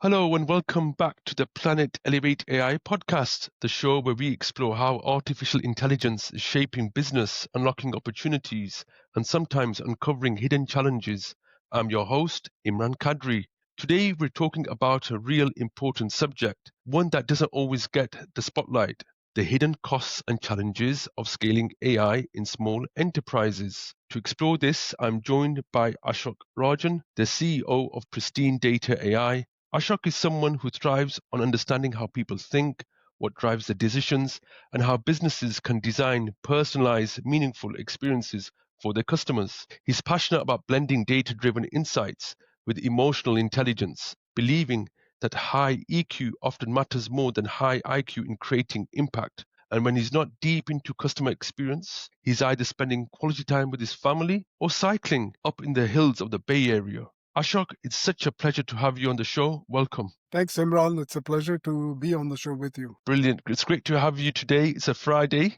Hello and welcome back to the Planet Elevate AI podcast, the show where we explore how artificial intelligence is shaping business, unlocking opportunities, and sometimes uncovering hidden challenges. I'm your host, Imran Kadri. Today we're talking about a real important subject, one that doesn't always get the spotlight: the hidden costs and challenges of scaling AI in small enterprises. To explore this, I'm joined by Ashok Rajan, the CEO of Pristine Data AI. Ashok is someone who thrives on understanding how people think, what drives their decisions, and how businesses can design personalized, meaningful experiences for their customers. He's passionate about blending data driven insights with emotional intelligence, believing that high EQ often matters more than high IQ in creating impact. And when he's not deep into customer experience, he's either spending quality time with his family or cycling up in the hills of the Bay Area. Ashok, it's such a pleasure to have you on the show. Welcome. Thanks, Imran. It's a pleasure to be on the show with you. Brilliant. It's great to have you today. It's a Friday.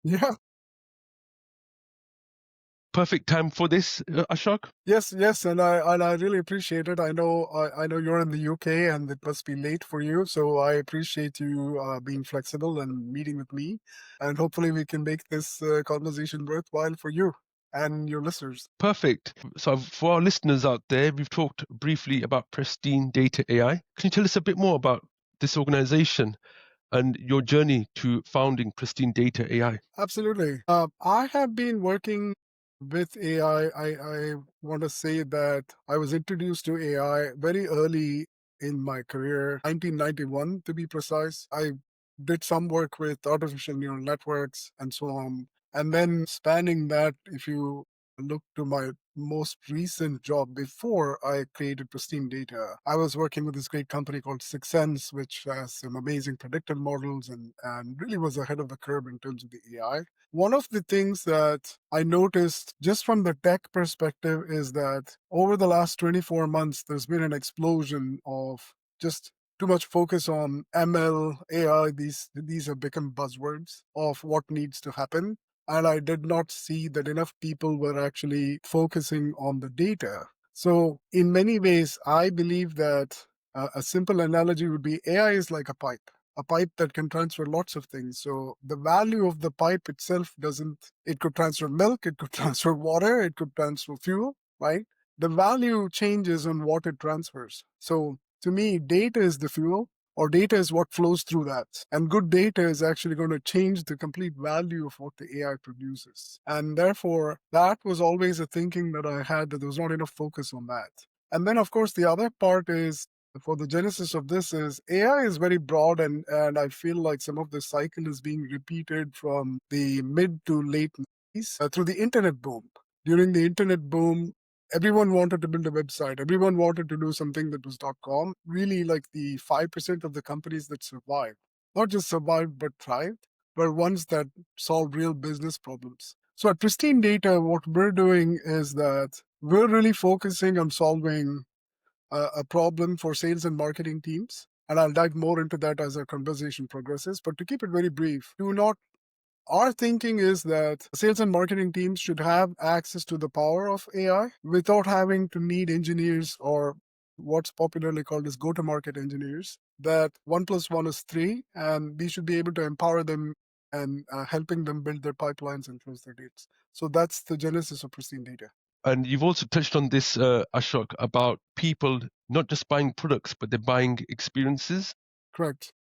Yeah, Perfect time for this, Ashok. yes, and I really appreciate it. I know you're in the UK and it must be late for you, so I appreciate you being flexible and meeting with me, and hopefully we can make this conversation worthwhile for you and your listeners. Perfect. So, for our listeners out there, we've talked briefly about Pristine Data AI. Can you tell us a bit more about this organization and your journey to founding Pristine Data AI? Absolutely. I have been working with AI. I want to say that I was introduced to AI very early in my career, 1991 to be precise. I did some work with artificial neural networks and so on. And then spanning that, if you look to my most recent job before I created Pristine Data, I was working with this great company called Six Sense, which has some amazing predictive models and really was ahead of the curve in terms of the AI. One of the things that I noticed just from the tech perspective is that over the last 24 months, there's been an explosion of just too much focus on ML, AI. These have become buzzwords of what needs to happen. And I did not see that enough people were actually focusing on the data. So, in many ways, I believe that a simple analogy would be AI is like a pipe that can transfer lots of things. So the value of the pipe itself doesn't, it could transfer milk, it could transfer water, it could transfer fuel, right? The value changes on what it transfers. So to me, data is the fuel, or data is what flows through that. And good data is actually going to change the complete value of what the AI produces. And therefore, that was always a thinking that I had, that there was not enough focus on that. And then, of course, the other part is, for the genesis of this is AI is very broad, and I feel like some of the cycle is being repeated from the mid to late 90s through the internet boom. During the internet boom, everyone wanted to build a website. Everyone wanted to do something that was .com. Really, like the 5% of the companies that survived, not just survived but thrived, were ones that solved real business problems. So at Pristine Data, what we're doing is that we're really focusing on solving a problem for sales and marketing teams. And I'll dive more into that as our conversation progresses. But to keep it very brief, our thinking is that sales and marketing teams should have access to the power of AI without having to need engineers, or what's popularly called as go-to-market engineers, that 1+1 is 3, and we should be able to empower them and helping them build their pipelines and close their deals. So that's the genesis of Pristine Data. And you've also touched on this, Ashok, about people not just buying products, but they're buying experiences. Correct.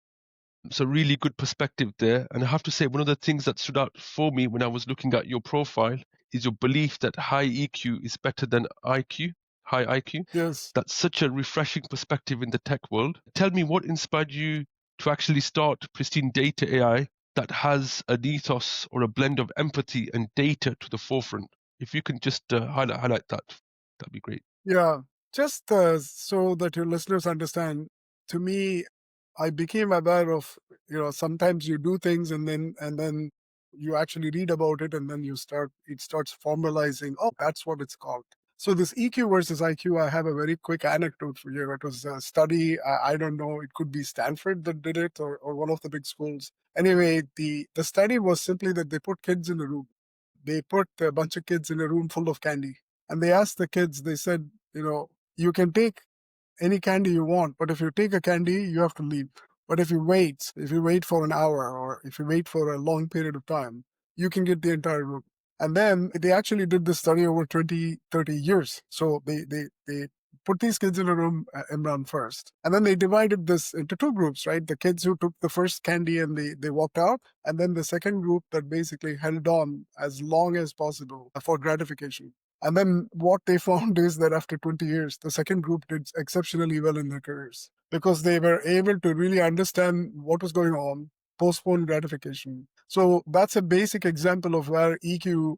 So really good perspective there. And I have to say, one of the things that stood out for me when I was looking at your profile is your belief that high EQ is better than IQ, high IQ. Yes. That's such a refreshing perspective in the tech world. Tell me what inspired you to actually start Pristine Data AI that has an ethos or a blend of empathy and data to the forefront. If you can just highlight that, that'd be great. Yeah, just so that your listeners understand, to me, I became aware of, sometimes you do things and then you actually read about it, and then it starts formalizing, oh, that's what it's called. So this EQ versus IQ, I have a very quick anecdote for you. It was a study, I don't know, it could be Stanford that did it, or one of the big schools. Anyway, the study was simply that they put kids in a room. They put a bunch of kids in a room full of candy. And they asked the kids, they said, you can take any candy you want, but if you take a candy, you have to leave. But if you wait for an hour or if you wait for a long period of time, you can get the entire room. And then they actually did this study over 20, 30 years. So they put these kids in a room, Imran, first. And then they divided this into two groups, right? The kids who took the first candy and they walked out, and then the second group that basically held on as long as possible for gratification. And then what they found is that after 20 years, the second group did exceptionally well in their careers because they were able to really understand what was going on, postpone gratification. So that's a basic example of where EQ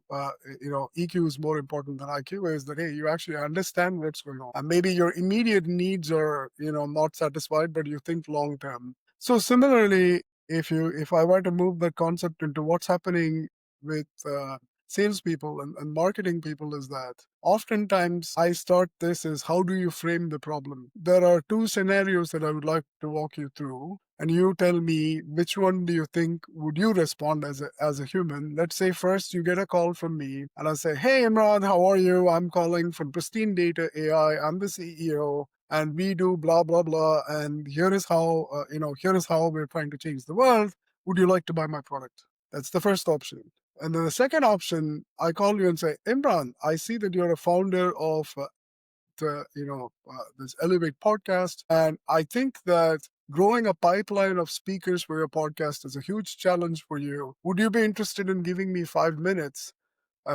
is more important than IQ. Is that hey, you actually understand what's going on, and maybe your immediate needs are not satisfied, but you think long term. So similarly, if I were to move that concept into what's happening with salespeople and marketing people, is that oftentimes I start this is how do you frame the problem? There are two scenarios that I would like to walk you through, and you tell me which one do you think would you respond as a human. Let's say first you get a call from me and I say, hey Imran, how are you? I'm calling from Pristine Data AI. I'm the CEO and we do blah blah blah, and here is how we're trying to change the world. Would you like to buy my product? That's the first option. And then the second option, I call you and say, Imran, I see that you're a founder of this Elevate podcast, and I think that growing a pipeline of speakers for your podcast is a huge challenge for you. Would you be interested in giving me 5 minutes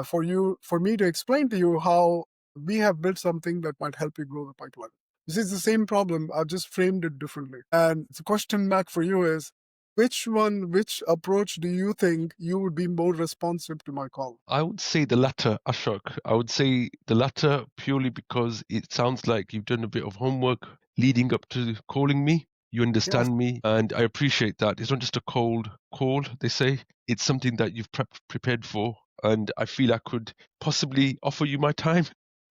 for me to explain to you how we have built something that might help you grow the pipeline? This is the same problem. I've just framed it differently. And the question back for you is, which approach do you think you would be more responsive to my call? I would say the latter, Ashok. I would say the latter purely because it sounds like you've done a bit of homework leading up to calling me. You Yes, understand me, and I appreciate that. It's not just a cold call, they say. It's something that you've prepared for, and I feel I could possibly offer you my time,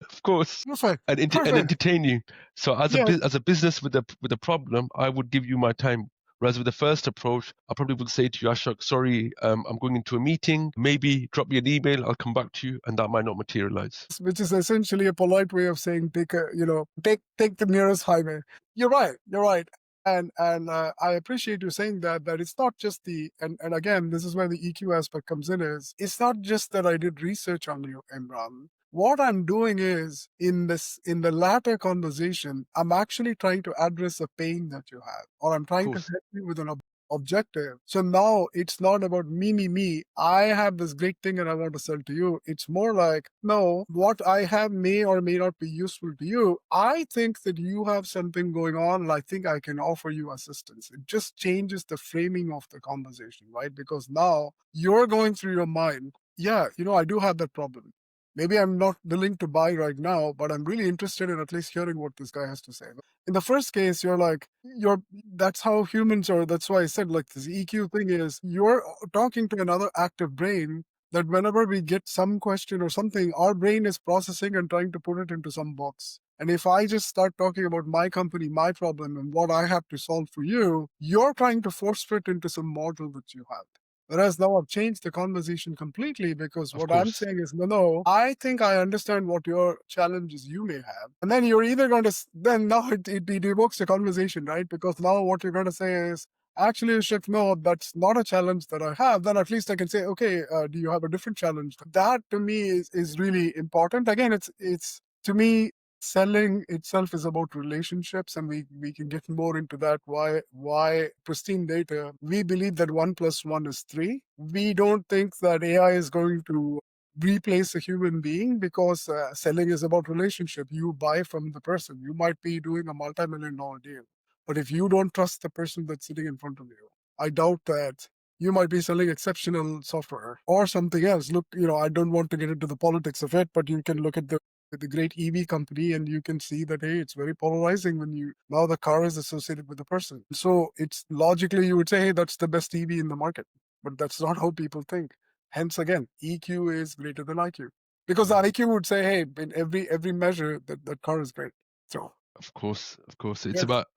of course, perfect, and perfect. entertain you. So Yes, as a business with a problem, I would give you my time. Whereas with the first approach, I probably would say to you, Ashok, sorry, I'm going into a meeting. Maybe drop me an email. I'll come back to you, and that might not materialize. which is essentially a polite way of saying take the nearest highway. You're right. You're right. And I appreciate you saying that it's not just and again, this is where the EQ aspect comes in. Is it's not just that I did research on you, Imran. What I'm doing is in the latter conversation, I'm actually trying to address a pain that you have, or I'm Of trying to course, help you with an objective. So now it's not about me. I have this great thing and I want to sell to you. It's more like, no, what I have may or may not be useful to you. I think that you have something going on and I think I can offer you assistance. It just changes the framing of the conversation, right? Because now you're going through your mind, yeah, I do have that problem. Maybe I'm not willing to buy right now, but I'm really interested in at least hearing what this guy has to say. In the first case, that's how humans are. That's why I said, like, this EQ thing is you're talking to another active brain that whenever we get some question or something, our brain is processing and trying to put it into some box. And if I just start talking about my company, my problem, and what I have to solve for you, you're trying to force fit into some model that you have. Whereas now I've changed the conversation completely because of what I'm course, saying is, no, I think I understand what your challenges you may have. And then you're either going to, then now it evokes the conversation, right? Because now what you're going to say is, actually, Ashok, no, that's not a challenge that I have. Then at least I can say, okay, do you have a different challenge? That to me is really important. Again, it's to me, selling itself is about relationships, and we can get more into that. Why Pristine Data, we believe that 1 + 1 is 3. We don't think that AI is going to replace a human being because selling is about relationship. You buy from the person. You might be doing a multi-million-dollar deal, but if you don't trust the person that's sitting in front of you, I doubt that you might be selling exceptional software or something else. Look, I don't want to get into the politics of it, but you can look at the great EV company and you can see that, hey, it's very polarizing when now the car is associated with the person. So it's logically you would say, hey, that's the best EV in the market, but that's not how people think. Hence, again, EQ is greater than IQ because the yeah, IQ would say, hey, in every measure that car is great. So of course. It's yes, about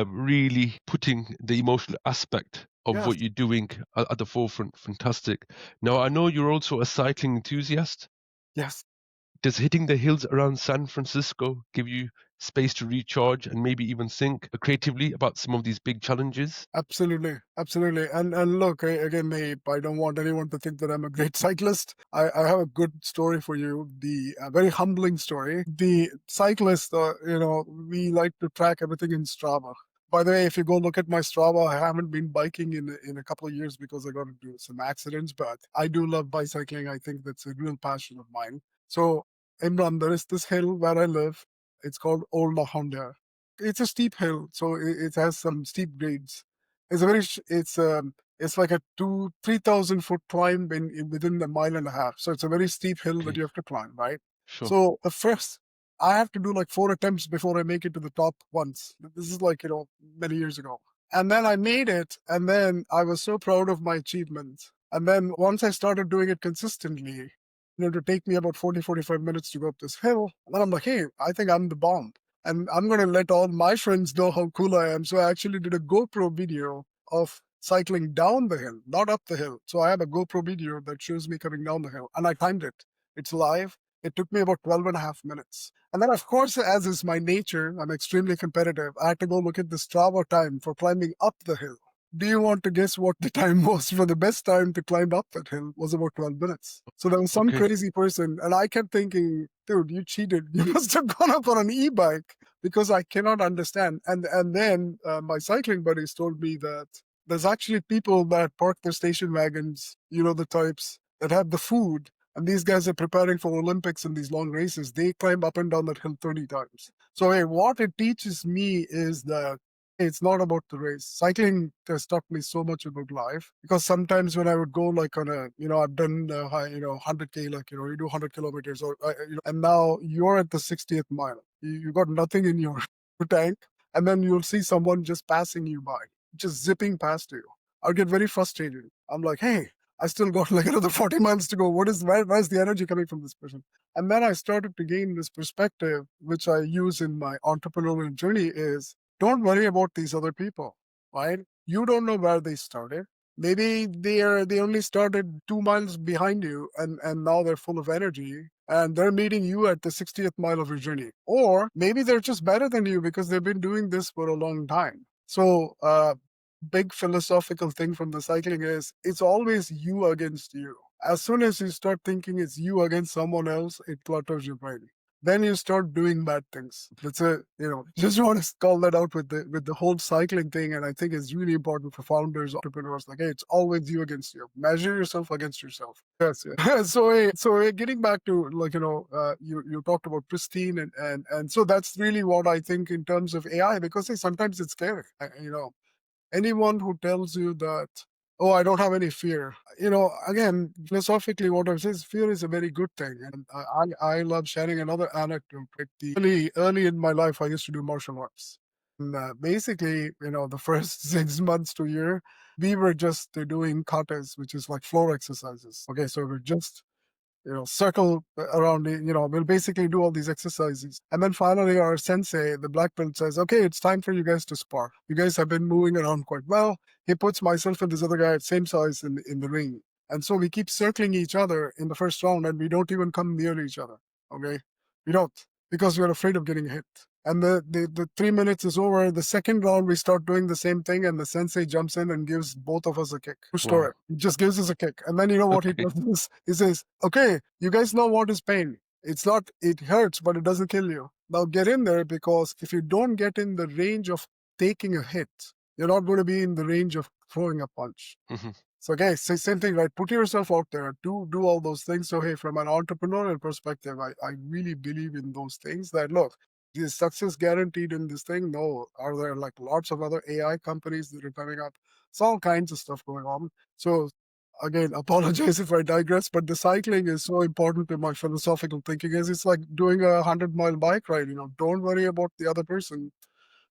really putting the emotional aspect of yes, what you're doing at the forefront. Fantastic. Now, I know you're also a cycling enthusiast. yes. Does hitting the hills around San Francisco give you space to recharge, and maybe even think creatively about some of these big challenges? Absolutely, absolutely. And look, again, I don't want anyone to think that I'm a great cyclist. I have a good story for you. The very humbling story. The cyclist, we like to track everything in Strava. By the way, if you go look at my Strava, I haven't been biking in a couple of years because I got into some accidents, but I do love bicycling. I think that's a real passion of mine. So, Imran, there is this hill where I live. It's called Old Lahonda. It's a steep hill, so it has some steep grades. It's a very it's like a 3,000 foot climb within a mile and a half. So it's a very steep hill that Okay, you have to climb, right? sure. So the first I have to do like 4 attempts before I make it to the top once. This is like, many years ago. And then I made it, and then I was so proud of my achievement. And then once I started doing it consistently, to take me about 45 minutes to go up this hill, and then I'm like, hey, I think I'm the bomb. And I'm going to let all my friends know how cool I am. So I actually did a GoPro video of cycling down the hill, not up the hill. So I have a GoPro video that shows me coming down the hill, and I timed it. It's live. It took me about 12 and a half minutes. And then, of course, as is my nature, I'm extremely competitive. I had to go look at the Strava time for climbing up the hill. Do you want to guess what the time was for the best time to climb up that hill? Was about 12 minutes. So there was some Okay. crazy person, and I kept thinking, dude, you cheated. You must have gone up on an e-bike because I cannot understand. And then my cycling buddies told me that there's actually people that park their station wagons, the types that have the food, and these guys are preparing for Olympics and these long races. They climb up and down that hill 30 times. So, hey, what it teaches me is that it's not about the race. Cycling has taught me so much about life because sometimes when I would go like on I've done high, 100K, like, you do 100 kilometers and now you're at the 60th mile. You got nothing in your tank, and then you'll see someone just passing you by, just zipping past you. I'll get very frustrated. I'm like, hey, I still got like another 40 miles to go. Where's the energy coming from this person? And then I started to gain this perspective, which I use in my entrepreneurial journey is don't worry about these other people, right? You don't know where they started. Maybe they only started 2 miles behind you and now they're full of energy and they're meeting you at the 60th mile of your journey. Or maybe they're just better than you because they've been doing this for a long time. So big philosophical thing from the cycling is it's always you against you. As soon as you start thinking it's you against someone else, it clutters your brain. Then you start doing bad things. That's a just want to call that out with the whole cycling thing. And I think it's really important for founders, entrepreneurs. Like, hey, it's always you against you. Measure yourself against yourself. Yes, yeah. So getting back to like you talked about Pristine and so that's really what I think in terms of AI because hey, sometimes it's scary. Anyone who tells you that, oh, I don't have any fear, again, philosophically, what I'm saying is fear is a very good thing. And I love sharing another anecdote. Like early in my life, I used to do martial arts. And basically, the first 6 months to a year, we were just doing katas, which is like floor exercises. Okay, so we're just circle around it, we'll basically do all these exercises. And then finally our sensei, the black belt says, okay, it's time for you guys to spar. You guys have been moving around quite well. He puts myself and this other guy at same size in the ring. And so we keep circling each other in the first round and we don't even come near each other. Okay. We don't because we're afraid of getting hit. And the 3 minutes is over. The second round, we start doing the same thing, and the sensei jumps in and gives both of us a kick. True story. Wow. He just gives us a kick. And then you know what he Okay. does is he says, okay, you guys know what is pain. It's not, it hurts, but it doesn't kill you. Now get in there because if you don't get in the range of taking a hit, you're not going to be in the range of throwing a punch. Hmm. So okay, same thing, right? Put yourself out there, do all those things. So hey, from an entrepreneurial perspective, I really believe in those things that look, is success guaranteed in this thing? No. Are there like lots of other AI companies that are coming up? It's all kinds of stuff going on. So again, apologize if I digress, but the cycling is so important to my philosophical thinking is it's like doing a 100-mile bike ride, don't worry about the other person.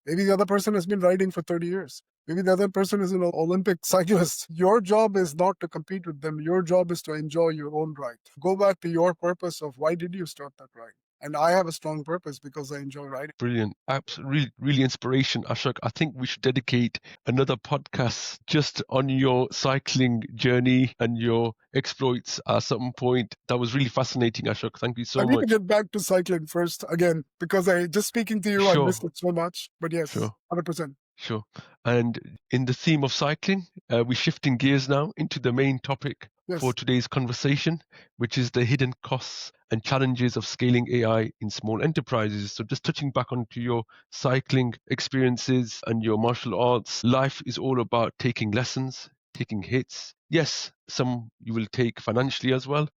Maybe the other person has been riding for 30 years. Maybe the other person is an Olympic cyclist. Your job is not to compete with them. Your job is to enjoy your own ride. Go back to your purpose of why did you start that ride? And I have a strong purpose because I enjoy writing. Brilliant. Absolutely, really inspiration, Ashok. I think we should dedicate another podcast just on your cycling journey and your exploits at some point. That was really fascinating, Ashok. Thank you I so need to much. get back to cycling first again because I just speaking to you, I missed Sure, it so much. But yes, sure. 100%. Sure. And in the theme of cycling, we're shifting gears now into the main topic for Yes. today's conversation, which is the hidden costs and challenges of scaling AI in small enterprises. So, just touching back onto your cycling experiences and your martial arts, life is all about taking lessons, taking hits. Yes, some you will take financially as well.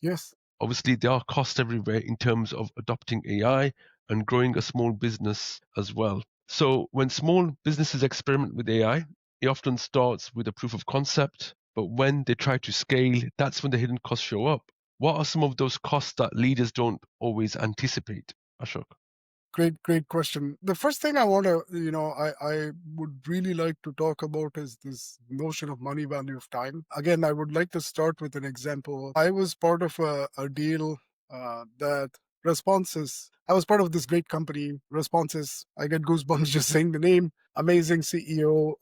Yes. Obviously, there are costs everywhere in terms of adopting AI and growing a small business as well. So, when small businesses experiment with AI, it often starts with a proof of concept, but when they try to scale, that's when the hidden costs show up. What are some of those costs that leaders don't always anticipate, Ashok? Great question. The first thing I want to, I would really like to talk about is this notion of money value of time. Again, I would like to start with an example. I was part of a deal that Responses. I was part of this great company, Responses. I get goosebumps just saying the name. Amazing CEO,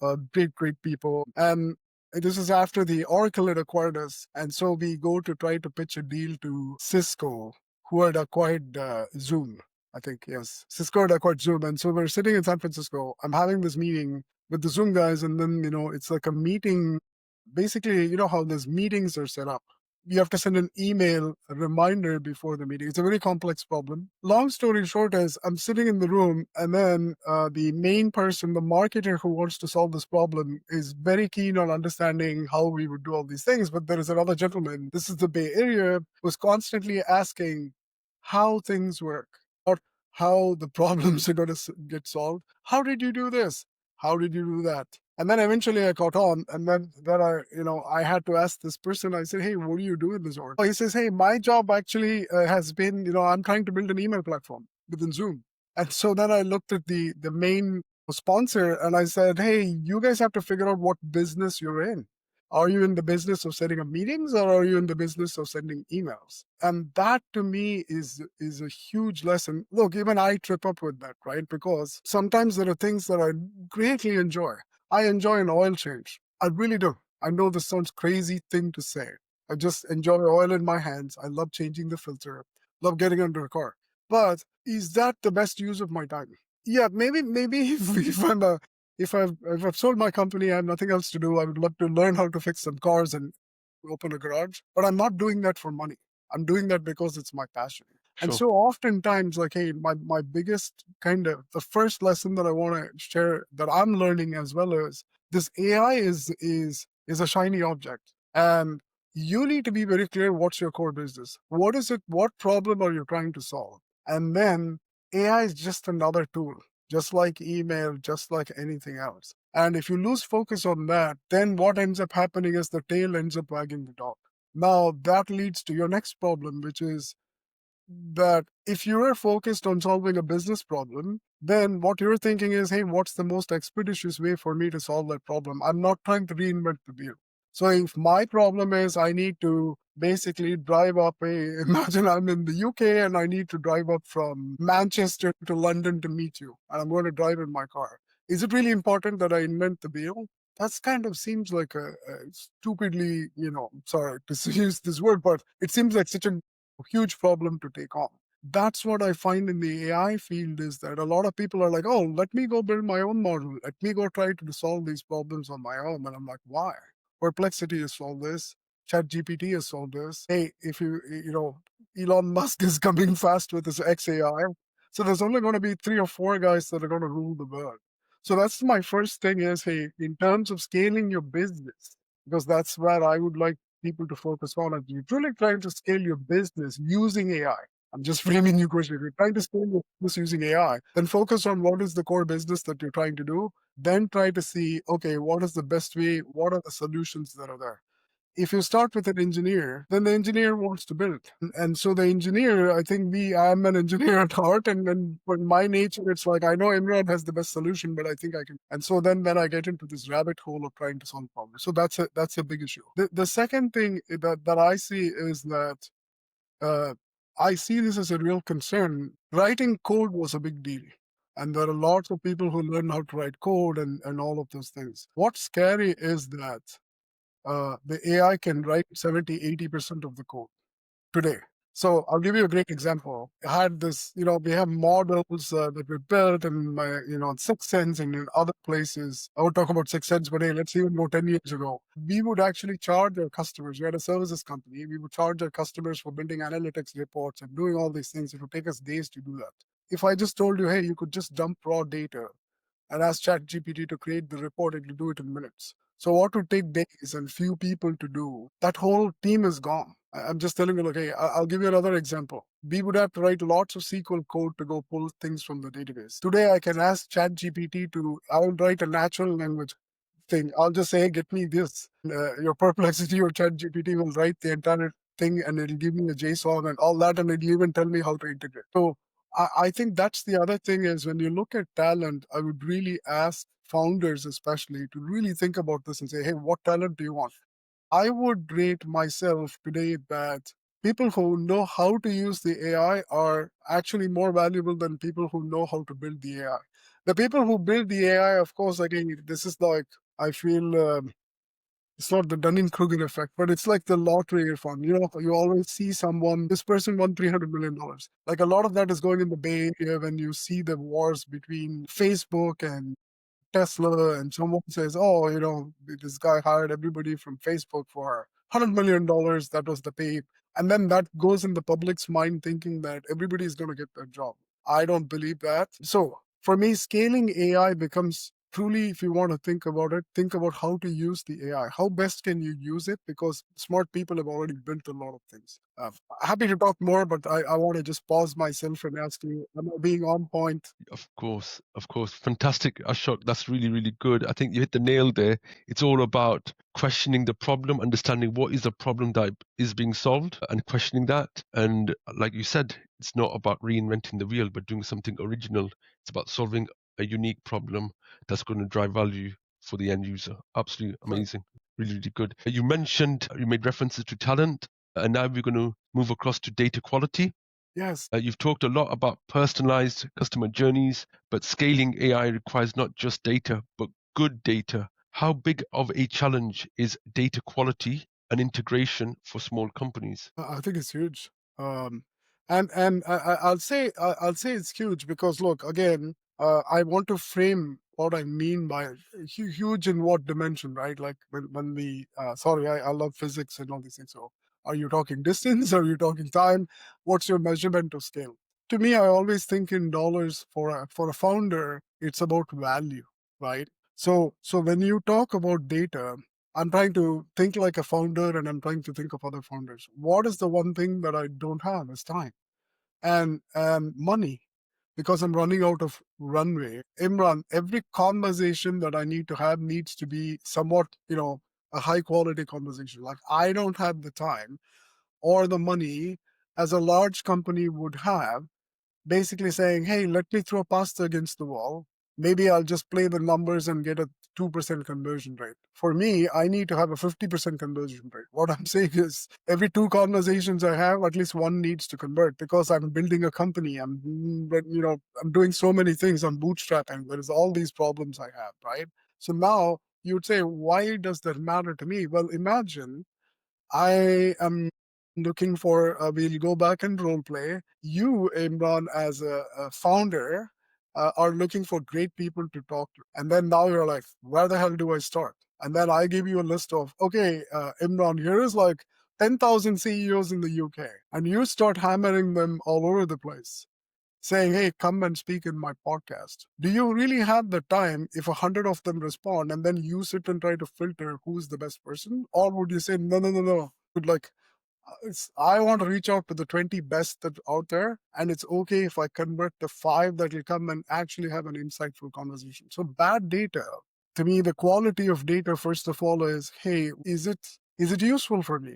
great people. And this is after the Oracle had acquired us. And so we go to try to pitch a deal to Cisco, who had acquired Zoom. I think, yes. Cisco had acquired Zoom. And so we're sitting in San Francisco. I'm having this meeting with the Zoom guys. And then, it's like a meeting. Basically, you know how those meetings are set up. You have to send an email, a reminder before the meeting. It's a very complex problem. Long story short is I'm sitting in the room, and then the main person, the marketer who wants to solve this problem, is very keen on understanding how we would do all these things. But there is another gentleman, this is the Bay Area, who's constantly asking how things work, not how the problems are going to get solved. How did you do this? How did you do that? And then eventually I caught on, and then I had to ask this person. I said, "Hey, what do you do in this org?" He says, "Hey, my job actually has been, I'm trying to build an email platform within Zoom." And so then I looked at the main sponsor, and I said, "Hey, you guys have to figure out what business you're in. Are you in the business of setting up meetings, or are you in the business of sending emails?" And that to me is a huge lesson. Look, even I trip up with that, right? Because sometimes there are things that I greatly enjoy. I enjoy an oil change. I really do. I know this sounds crazy thing to say. I just enjoy oil in my hands. I love changing the filter. Love getting under a car. But is that the best use of my time? Yeah, maybe if I've sold my company, I have nothing else to do. I would love to learn how to fix some cars and open a garage. But I'm not doing that for money. I'm doing that because it's my passion. And Sure. so oftentimes, like, hey, my biggest kind of the first lesson that I want to share that I'm learning as well is this AI is a shiny object. And you need to be very clear what's your core business. What is it? What problem are you trying to solve? And then AI is just another tool, just like email, just like anything else. And if you lose focus on that, then what ends up happening is the tail ends up wagging the dog. Now, that leads to your next problem, which is that if you're focused on solving a business problem, then what you're thinking is, hey, what's the most expeditious way for me to solve that problem? I'm not trying to reinvent the wheel. So if my problem is I need to basically drive up imagine I'm in the UK and I need to drive up from Manchester to London to meet you, and I'm going to drive in my car. Is it really important that I invent the wheel? That's kind of seems like a stupidly, sorry to use this word, but it seems like such a huge problem to take on. That's what I find in the AI field is that a lot of people are like, oh, let me go build my own model. Let me go try to solve these problems on my own. And I'm like, why? Perplexity has solved this. ChatGPT has solved this. Hey, if Elon Musk is coming fast with his XAI. So there's only going to be 3 or 4 guys that are going to rule the world. So that's my first thing is, hey, in terms of scaling your business, because that's where I would like people to focus on. If you're truly trying to scale your business using AI, I'm just framing your question. If you're trying to scale your business using AI, then focus on what is the core business that you're trying to do. Then try to see, okay, what is the best way? What are the solutions that are there? If you start with an engineer, then the engineer wants to build. And so the engineer, I think I'm an engineer at heart. And then for my nature, it's like, I know Imran has the best solution, but I think I can. And so then I get into this rabbit hole of trying to solve problems. So that's a big issue. The second thing that I see is that I see this as a real concern. Writing code was a big deal. And there are lots of people who learn how to write code and all of those things. What's scary is that the AI can write 70, 80% of the code today. So I'll give you a great example. I had this, we have models that we built and, Six Sense and in other places. I would talk about Six Sense, but hey, let's even go 10 years ago. We would actually charge our customers. We had a services company. We would charge our customers for building analytics reports and doing all these things. It would take us days to do that. If I just told you, hey, you could just dump raw data and ask ChatGPT to create the report, it will do it in minutes. So what would take days and few people to do, that whole team is gone. I'm just telling you, okay, I'll give you another example. We would have to write lots of SQL code to go pull things from the database. Today, I can ask ChatGPT I will write a natural language thing. I'll just say, hey, get me this. Your Perplexity or ChatGPT will write the entire thing and it'll give me a JSON and all that, and it'll even tell me how to integrate. So I think that's the other thing is when you look at talent, I would really ask founders especially to really think about this and say, hey, what talent do you want? I would rate myself today that people who know how to use the AI are actually more valuable than people who know how to build the AI. The people who build the AI, of course, again, this is like, I feel it's not the Dunning-Kruger effect, but it's like the lottery fund. You always see someone, this person won $300 million. Like a lot of that is going in the Bay Area when you see the wars between Facebook and Tesla, and someone says, oh, this guy hired everybody from Facebook for $100 million. That was the pay. And then that goes in the public's mind thinking that everybody is going to get that job. I don't believe that. So for me, scaling AI becomes truly, if you want to think about it, think about how to use the AI. How best can you use it? Because smart people have already built a lot of things. Happy to talk more, but I want to just pause myself and ask you, am I being on point? Of course, of course. Fantastic, Ashok. That's really, really good. I think you hit the nail there. It's all about questioning the problem, understanding what is the problem that is being solved, and questioning that. And like you said, it's not about reinventing the wheel, but doing something original. It's about solving a unique problem that's going to drive value for the end user. Absolutely Right. amazing. Really, really good. You made references to talent, and now we're going to move across to data quality. Yes. You've talked a lot about personalized customer journeys, but scaling AI requires not just data, but good data. How big of a challenge is data quality and integration for small companies? I think it's huge. Um, I'll say it's huge because look again. I want to frame what I mean by huge in what dimension, right? Like when we sorry, I love physics and all these things. So, are you talking distance? Are you talking time? What's your measurement of scale? To me, I always think in dollars for a founder. It's about value, right? So when you talk about data, I'm trying to think like a founder and I'm trying to think of other founders. What is the one thing that I don't have is time and money because I'm running out of runway. Imran, every conversation that I need to have needs to be somewhat, a high quality conversation. Like I don't have the time or the money as a large company would have basically saying, hey, let me throw pasta against the wall. Maybe I'll just play the numbers and get a 2% conversion rate. For me, I need to have a 50% conversion rate. What I'm saying is every two conversations I have, at least one needs to convert because I'm building a company. I'm doing so many things. I'm bootstrapping. There's all these problems I have, right? So now you would say, why does that matter to me? Well, imagine I am looking for, we'll go back and role play. You, Imran, as a founder, are looking for great people to talk to. And then now you're like, where the hell do I start? And then I give you a list of, okay, Imran, here is like 10,000 CEOs in the UK. And you start hammering them all over the place saying, hey, come and speak in my podcast. Do you really have the time if 100 of them respond and then you sit and try to filter who's the best person? Or would you say, no, no, no, no? Would like, I want to reach out to the 20 best that out there, and it's okay if I convert the five that will come and actually have an insightful conversation. So bad data, to me, the quality of data, first of all, is, hey, is it useful for me?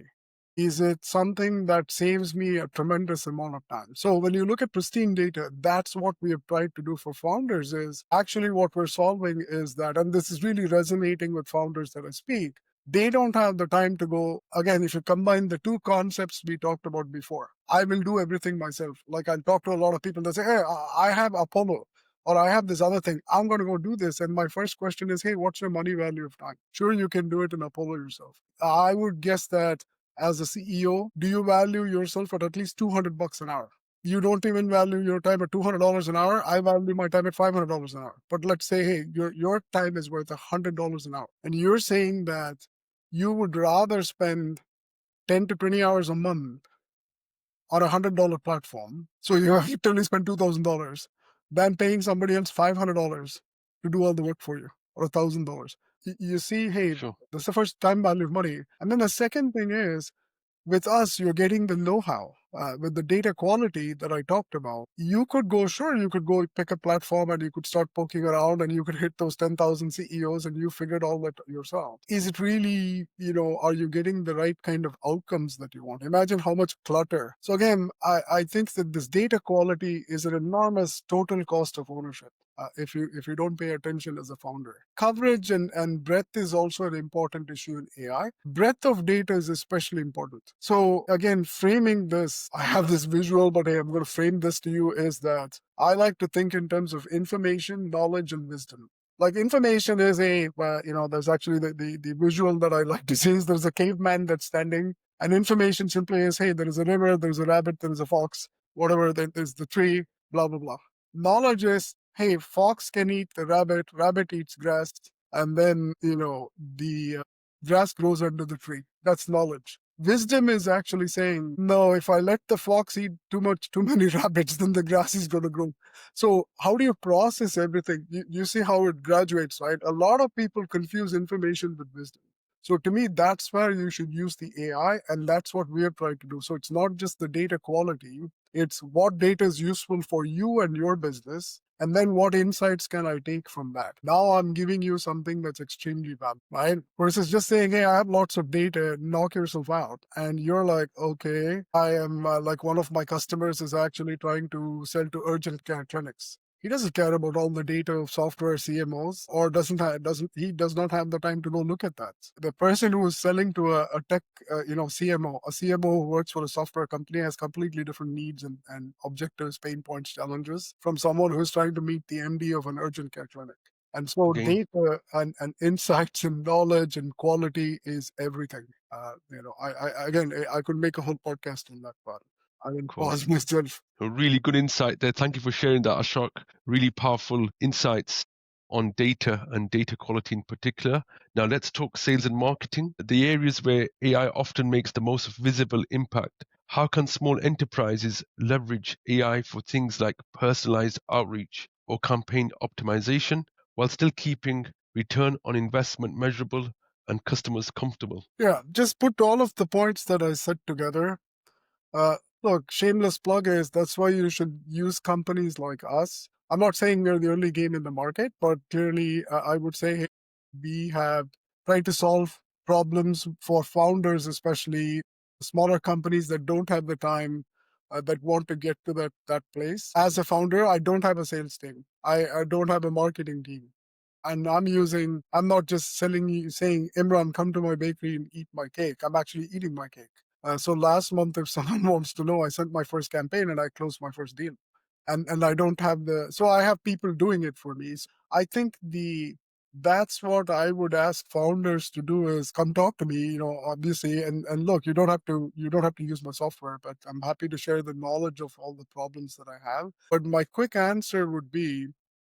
Is it something that saves me a tremendous amount of time? So when you look at pristine data, that's what we have tried to do for founders is actually what we're solving is that, and this is really resonating with founders that I speak, They don't have the time to go. Again, if you combine the two concepts we talked about before, I will do everything myself. Like I'll talk to a lot of people that say, hey, I have Apollo or I have this other thing. I'm going to go do this. And my first question is, hey, what's your money value of time? Sure, you can do it in Apollo yourself. I would guess that as a CEO, do you value yourself at least $200 an hour? You don't even value your time at $200 an hour. I value my time at $500 an hour. But let's say, hey, your time is worth $100 an hour. And you're saying that you would rather spend 10 to 20 hours a month on $100 platform, so you have to only spend $2,000, than paying somebody else $500 to do all the work for you, or $1,000. You see, hey, Sure. that's the first time value of money. And then the second thing is, with us, you're getting the know-how. With the data quality that I talked about, you could go, sure, you could go pick a platform and you could start poking around and you could hit those 10,000 CEOs and you figured all that yourself. Is it really, are you getting the right kind of outcomes that you want? Imagine how much clutter. So again, I think that this data quality is an enormous total cost of ownership. If you don't pay attention as a founder. Coverage and breadth is also an important issue in AI. Breadth of data is especially important. So again, framing this, I have this visual, but hey, I'm going to frame this to you is that I like to think in terms of information, knowledge, and wisdom. Like information is there's actually the visual that I like to see is there's a caveman that's standing, and information simply is, hey, there is a river, there's a rabbit, there is a fox, whatever, there's the tree, blah, blah, blah. Knowledge is, hey, fox can eat the rabbit, rabbit eats grass, and then, the grass grows under the tree. That's knowledge. Wisdom is actually saying, no, if I let the fox eat too many rabbits, then the grass is going to grow. So how do you process everything? You see how it graduates, right? A lot of people confuse information with wisdom. So to me, that's where you should use the AI, and that's what we are trying to do. So it's not just the data quality, it's what data is useful for you and your business, and then what insights can I take from that? Now I'm giving you something that's extremely valuable, right? Versus just saying, hey, I have lots of data, knock yourself out. And you're like, okay, I am like one of my customers is actually trying to sell to urgent care clinics. He doesn't care about all the data of software CMOs, or does not have the time to go look at that. The person who is selling to a tech, CMO, a CMO who works for a software company has completely different needs and objectives, pain points, challenges from someone who's trying to meet the MD of an urgent care clinic. And so Again, data and insights and knowledge and quality is everything. I could make a whole podcast on that part. I will of course. pause myself. A really good insight there. Thank you for sharing that, Ashok. Really powerful insights on data and data quality in particular. Now let's talk sales and marketing, the areas where AI often makes the most visible impact. How can small enterprises leverage AI for things like personalized outreach or campaign optimization while still keeping return on investment measurable and customers comfortable? Yeah, just put all of the points that I said together. Look, shameless plug is that's why you should use companies like us. I'm not saying we're the only game in the market, but clearly I would say, hey, we have tried to solve problems for founders, especially smaller companies that don't have the time, that want to get to that place. As a founder, I don't have a sales team. I don't have a marketing team. And I'm not just selling you, saying, Imran, come to my bakery and eat my cake. I'm actually eating my cake. So last month, if someone wants to know, I sent my first campaign and I closed my first deal. And I don't have so I have people doing it for me. So I think that's what I would ask founders to do is come talk to me, obviously. And look, you don't have to use my software, but I'm happy to share the knowledge of all the problems that I have. But my quick answer would be,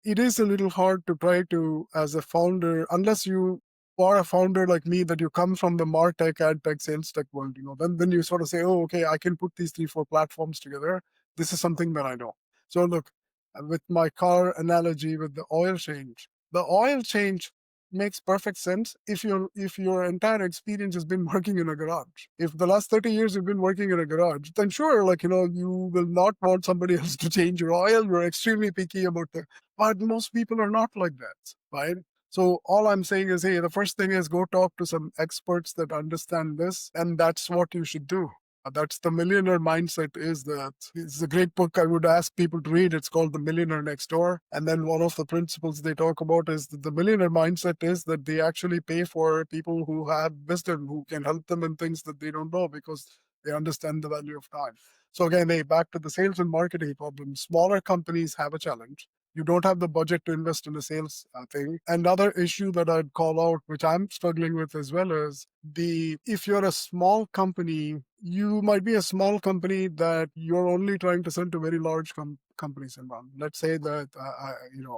it is a little hard to try to, as a founder, unless you are a founder like me, that you come from the MarTech, ad tech, sales tech world, then you sort of say, oh, okay, I can put these 3, 4 platforms together. This is something that I know. So look, with my car analogy with the oil change makes perfect sense if your entire experience has been working in a garage. If the last 30 years you've been working in a garage, then sure, you will not want somebody else to change your oil. You're extremely picky about the but most people are not like that, right? So all I'm saying is, hey, the first thing is go talk to some experts that understand this, and that's what you should do. That's the millionaire mindset. Is that it's a great book I would ask people to read. It's called The Millionaire Next Door. And then one of the principles they talk about is that the millionaire mindset is that they actually pay for people who have wisdom, who can help them in things that they don't know because they understand the value of time. So again, hey, back to the sales and marketing problem. Smaller companies have a challenge. You don't have the budget to invest in a sales thing. Another issue that I'd call out, which I'm struggling with as well, is if you're a small company, you might be a small company that you're only trying to sell to very large companies in one. Let's say that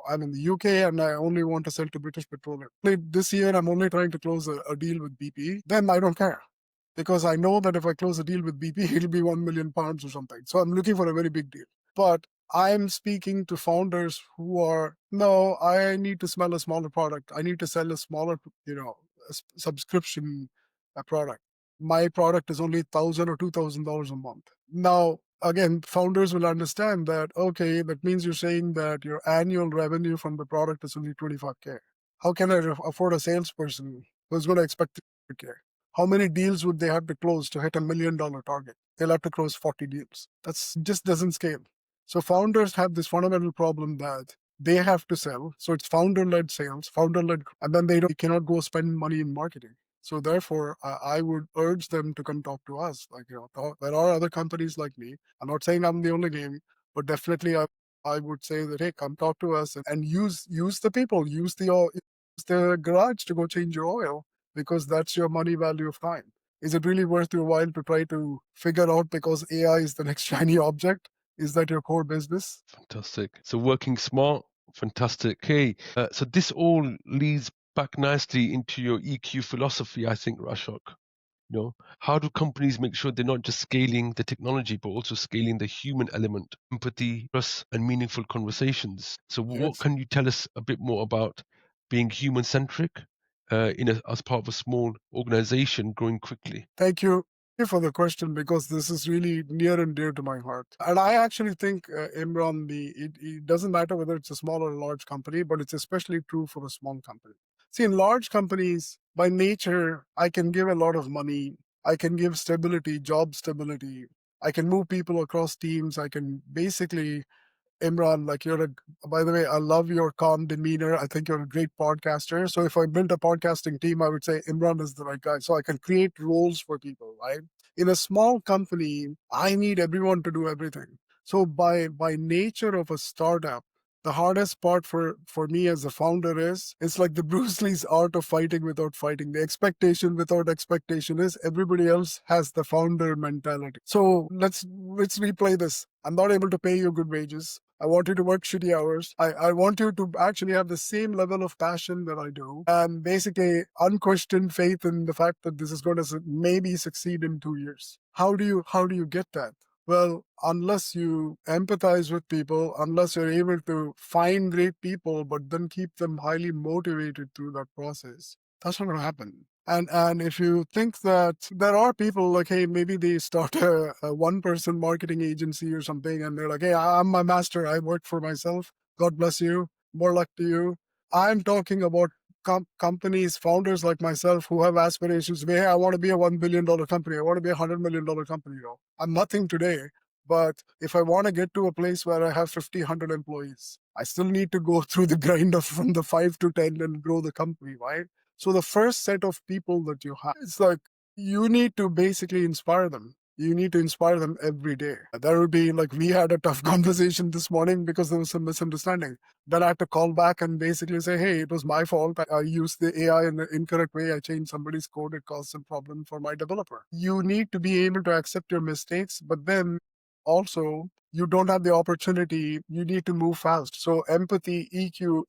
I'm in the UK and I only want to sell to British Petroleum. This year, I'm only trying to close a deal with BP. Then I don't care because I know that if I close a deal with BP, it'll be £1 million or something. So I'm looking for a very big deal. But I'm speaking to founders who are, no, I need to sell a smaller product. I need to sell a smaller, subscription product. My product is only $1,000 or $2,000 a month. Now, again, founders will understand that, okay, that means you're saying that your annual revenue from the product is only 25K. How can I afford a salesperson who's going to expect 200K? How many deals would they have to close to hit $1 million target? They'll have to close 40 deals. That's just doesn't scale. So founders have this fundamental problem that they have to sell. So it's founder-led sales, founder-led, and then they cannot go spend money in marketing. So therefore, I would urge them to come talk to us. Like, there are other companies like me. I'm not saying I'm the only game, but definitely I would say that, hey, come talk to us and use the people, use the garage to go change your oil because that's your money value of time. Is it really worth your while to try to figure out because AI is the next shiny object? Is that your core business? Fantastic. So working smart, fantastic. Okay, so this all leads back nicely into your EQ philosophy, I think, Rashok. How do companies make sure they're not just scaling the technology, but also scaling the human element, empathy, trust, and meaningful conversations? So, what Yes. can you tell us a bit more about being human-centric as part of a small organization growing quickly? Thank you for the question because this is really near and dear to my heart. And I actually think, Imran, it doesn't matter whether it's a small or a large company, but it's especially true for a small company. See, in large companies, by nature, I can give a lot of money. I can give stability, job stability. I can move people across teams. I can basically Imran, like by the way, I love your calm demeanor. I think you're a great podcaster. So if I built a podcasting team, I would say Imran is the right guy. So I can create roles for people, right? In a small company, I need everyone to do everything. So by nature of a startup, the hardest part for me as a founder is it's like the Bruce Lee's art of fighting without fighting. The expectation without expectation is everybody else has the founder mentality. So let's replay this. I'm not able to pay you good wages. I want you to work shitty hours. I want you to actually have the same level of passion that I do and basically unquestioned faith in the fact that this is going to maybe succeed in 2 years. How do you get that? Well, unless you empathize with people, unless you're able to find great people, but then keep them highly motivated through that process, that's not going to happen. And if you think that there are people like, hey, maybe they start a one-person marketing agency or something, and they're like, hey, I'm my master. I work for myself. God bless you. More luck to you. I'm talking about companies, founders like myself who have aspirations. Hey, I want to be a $1 billion company. I want to be a $100 million company. I'm nothing today, but if I want to get to a place where I have 50, 100 employees, I still need to go through the grind of from the 5 to 10 and grow the company, right? So the first set of people that you have, it's like you need to basically inspire them. You need to inspire them every day. There will be like we had a tough conversation this morning because there was some misunderstanding. Then I had to call back and basically say, hey, it was my fault. I used the AI in the incorrect way. I changed somebody's code. It caused some problem for my developer. You need to be able to accept your mistakes, but then also you don't have the opportunity. You need to move fast. So empathy, EQ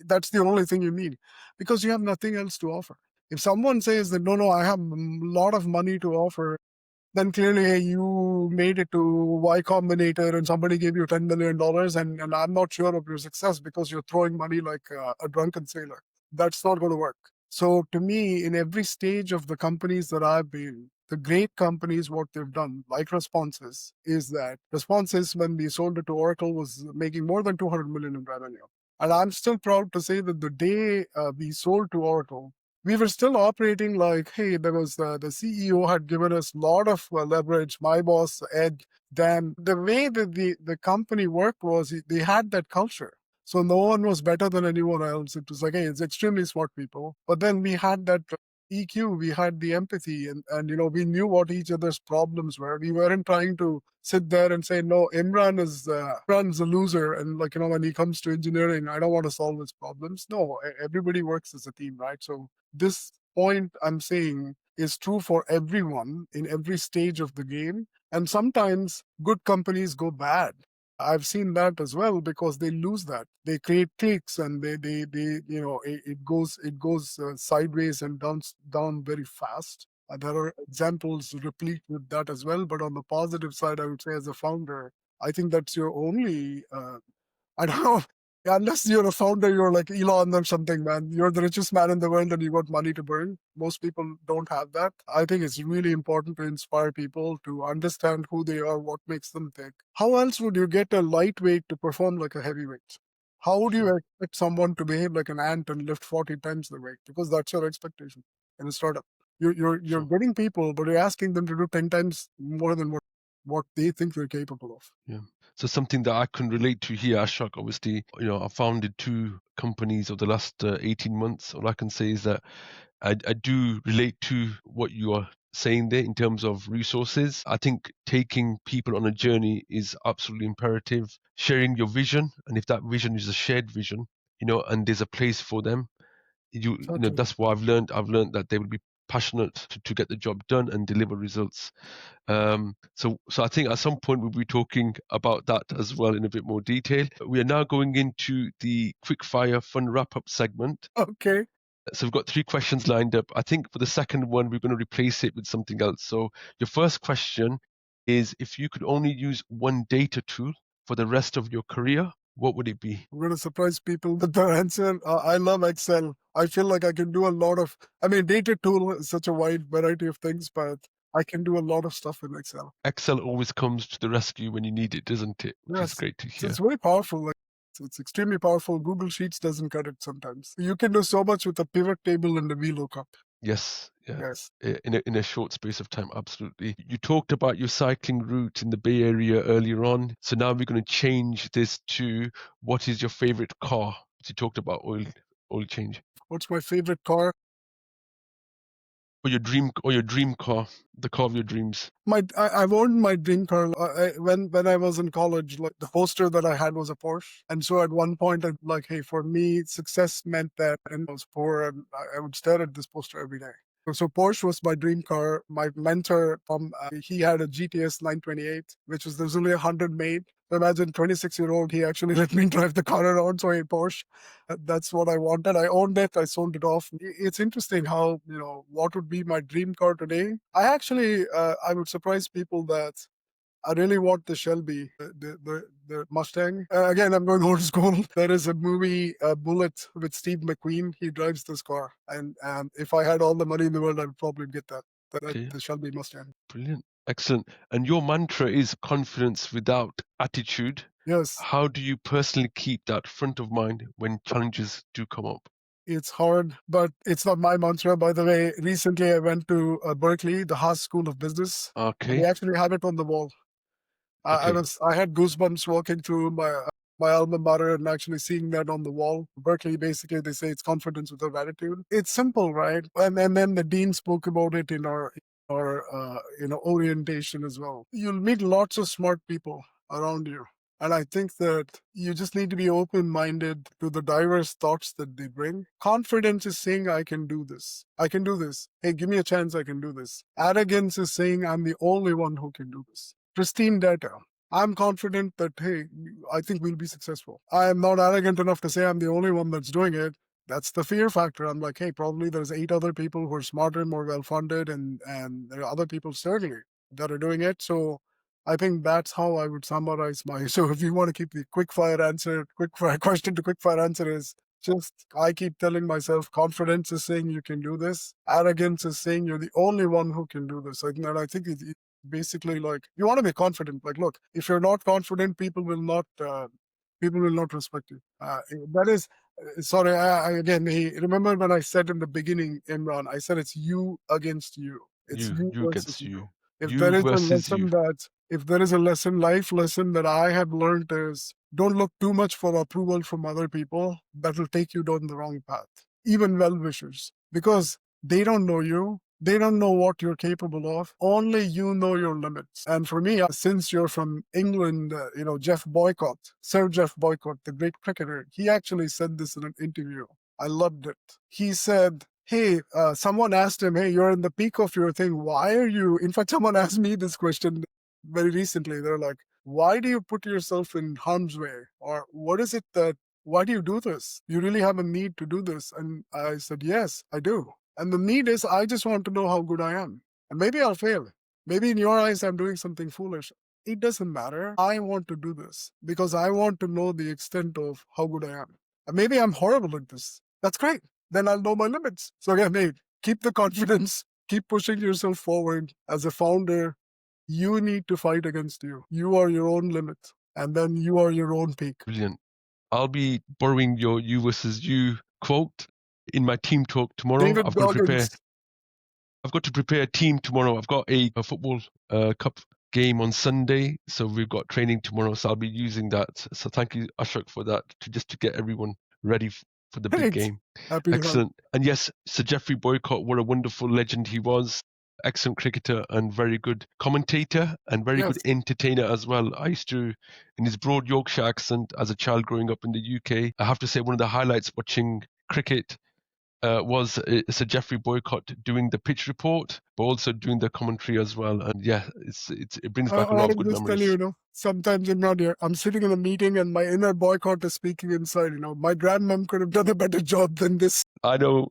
that's the only thing you need because you have nothing else to offer. If someone says that, no, I have a lot of money to offer, then clearly hey, you made it to Y Combinator and somebody gave you $10 million and I'm not sure of your success because you're throwing money like a drunken sailor. That's not going to work. So to me, in every stage of the companies that I've been, the great companies, what they've done, like Responses, is that Responses, when we sold it to Oracle, was making more than 200 million in revenue. And I'm still proud to say that the day we sold to Oracle, we were still operating like, hey, there was the CEO had given us a lot of leverage. My boss, Ed, Dan, the way that the company worked was they had that culture. So no one was better than anyone else. It was like, hey, it's extremely smart people. But then we had that EQ, we had the empathy, and we knew what each other's problems were. We weren't trying to sit there and say, no, Imran's a loser, and like when he comes to engineering, I don't want to solve his problems. No, everybody works as a team, right? So this point I'm saying is true for everyone in every stage of the game. And sometimes good companies go bad. I've seen that as well because they lose that. They create cliques and it goes sideways and down very fast. There are examples replete with that as well. But on the positive side, I would say as a founder, I think that's your only I don't know. Yeah, unless you're a founder, you're like Elon or something, man. You're the richest man in the world and you got money to burn. Most people don't have that. I think it's really important to inspire people to understand who they are, what makes them tick. How else would you get a lightweight to perform like a heavyweight? How would you Sure. expect someone to behave like an ant and lift 40 times the weight? Because that's your expectation in a startup. You're Sure. getting people, but you're asking them to do 10 times more than what they think they're capable of. Yeah. So something that I can relate to here, Ashok, obviously, I founded two companies over the last 18 months. All I can say is that I do relate to what you are saying there in terms of resources. I think taking people on a journey is absolutely imperative. Sharing your vision, and if that vision is a shared vision, and there's a place for them, Certainly. that's what I've learned. I've learned that they will be passionate to get the job done and deliver results. So I think at some point we'll be talking about that as well in a bit more detail. We are now going into the quickfire fun wrap up segment. Okay. So we've got three questions lined up. I think for the second one, we're going to replace it with something else. So your first question is, if you could only use one data tool for the rest of your career, what would it be? I'm going to surprise people with the answer. I love Excel. I feel like I can do a lot of, data tool is such a wide variety of things, but I can do a lot of stuff in Excel. Excel always comes to the rescue when you need it, doesn't it? Which is Yes. great to It's hear. very powerful. Like, it's extremely powerful. Google Sheets doesn't cut it sometimes. You can do so much with a pivot table and a VLOOKUP. Yes, yeah. Yes. In a short space of time, absolutely. You talked about your cycling route in the Bay Area earlier on. So now we're going to change this to, what is your favorite car? You talked about oil change. What's my favorite car? Or your dream car, the car of your dreams. I've owned my dream car. When I was in college, like the poster that I had was a Porsche, and so at one point, I like, hey, for me, success meant that, and I was poor, and I would stare at this poster every day. So Porsche was my dream car. My mentor, he had a GTS 928, which was there's only 100 made. So imagine 26-year-old, he actually let me drive the car around. So a Porsche, that's what I wanted. I owned it. I sold it off. It's interesting how, what would be my dream car today. I would surprise people that I really want the Shelby, the Mustang. Again, I'm going old school. There is a movie, Bullet, with Steve McQueen. He drives this car, and if I had all the money in the world, I would probably get Okay, the Shelby Mustang. brilliant. Excellent. And your mantra is confidence without attitude. Yes, How do you personally keep that front of mind when challenges do come up? it's hard, but it's not my mantra. By the way, recently I went to Berkeley, the Haas School of Business, and they Okay, actually have it on the wall. okay, I had goosebumps walking through my alma mater and actually seeing that on the wall. Berkeley, basically, they say it's confidence without attitude. It's simple, right? And then the dean spoke about it in our orientation as well. You'll meet lots of smart people around you. And I think that you just need to be open minded to the diverse thoughts that they bring. Confidence is saying, I can do this. I can do this. Hey, give me a chance. I can do this. Arrogance is saying, I'm the only one who can do this. Pristine data. I'm confident that, hey, I think we'll be successful. I am not arrogant enough to say I'm the only one that's doing it. That's the fear factor. I'm like, hey, probably there's 8 other people who are smarter, more well funded, and there are other people certainly that are doing it. So I think that's how I would summarize my. So if you want to keep the quickfire question to quickfire answer is just I keep telling myself confidence is saying you can do this. Arrogance is saying you're the only one who can do this. And I think it basically like you want to be confident. Like, look, if you're not confident, people will not respect you. That is Sorry, again, remember when I said in the beginning, Imran, I said it's you against you. It's you You versus against you. you. If there You is a versus you. lesson that, if there is a lesson, life lesson that I have learned is don't look too much for approval from other people. That'll take you down the wrong path. Even well wishers, because they don't know you. They don't know what you're capable of. Only you know your limits. And for me, since you're from England, Jeff Boycott, Sir Jeff Boycott, the great cricketer, he actually said this in an interview. I loved it. He said, hey, someone asked him, hey, you're in the peak of your thing. Why are you? In fact, someone asked me this question very recently. They're like, why do you put yourself in harm's way? Or what is it that, why do you do this? You really have a need to do this. And I said, yes, I do. And the need is, I just want to know how good I am. And maybe I'll fail. Maybe in your eyes, I'm doing something foolish. It doesn't matter. I want to do this because I want to know the extent of how good I am. And maybe I'm horrible at this. That's great. Then I'll know my limits. So again, hey, keep the confidence, keep pushing yourself forward. As a founder, you need to fight against you. You are your own limit. And then you are your own peak. Brilliant. I'll be borrowing your you versus you quote in my team talk tomorrow. David Goggins. I've got to prepare a team tomorrow. I've got a football cup game on Sunday, so we've got training tomorrow. So I'll be using that. So thank you, Ashok, for that to get everyone ready for the big Thanks. game. Happy to help. Excellent. And yes, Sir Geoffrey Boycott, what a wonderful legend he was. Excellent cricketer and very good commentator and very Yes. good entertainer as well. I used to, in his broad Yorkshire accent as a child growing up in the UK, I have to say one of the highlights watching cricket was Sir Geoffrey Boycott doing the pitch report, but also doing the commentary as well. And yeah, it brings back a lot of I'll good just tell you, memories. sometimes I'm not here. I'm sitting in a meeting and my inner boycott is speaking inside. My grandmom could have done a better job than this. I know.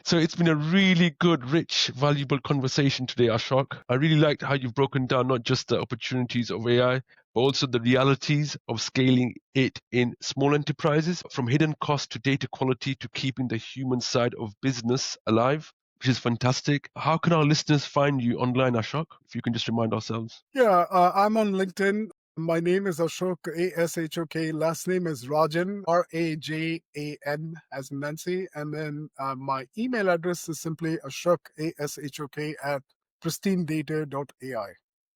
So it's been a really good, rich, valuable conversation today, Ashok. I really liked how you've broken down not just the opportunities of AI, but also the realities of scaling it in small enterprises, from hidden cost to data quality to keeping the human side of business alive, which is fantastic. How can our listeners find you online, Ashok? If you can just remind ourselves. Yeah, I'm on LinkedIn. My name is Ashok, Ashok. Last name is Rajan, Rajan, as in Nancy. And then my email address is simply Ashok, Ashok, at pristinedata.ai.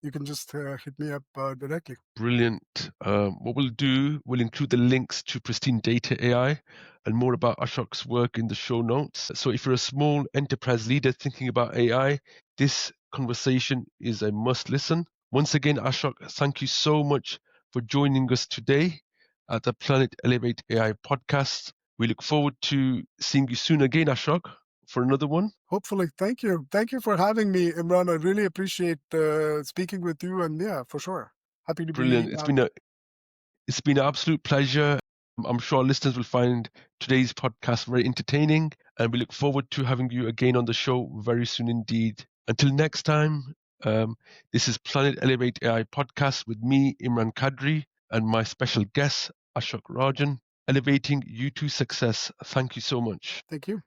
You can just hit me up directly. Brilliant. What we'll do, we'll include the links to Pristine Data AI and more about Ashok's work in the show notes. So if you're a small enterprise leader thinking about AI, this conversation is a must listen. Once again, Ashok, thank you so much for joining us today at the Planet Elevate AI podcast. We look forward to seeing you soon again, Ashok, for another one. Hopefully. Thank you. Thank you for having me, Imran. I really appreciate speaking with you. And yeah, for sure. Happy to be. Brilliant. It's been an absolute pleasure. I'm sure our listeners will find today's podcast very entertaining, and we look forward to having you again on the show very soon indeed. Until next time, this is Planet Elevate AI podcast with me, Imran Kadri, and my special guest, Ashok Rajan, elevating you to success. Thank you so much. Thank you.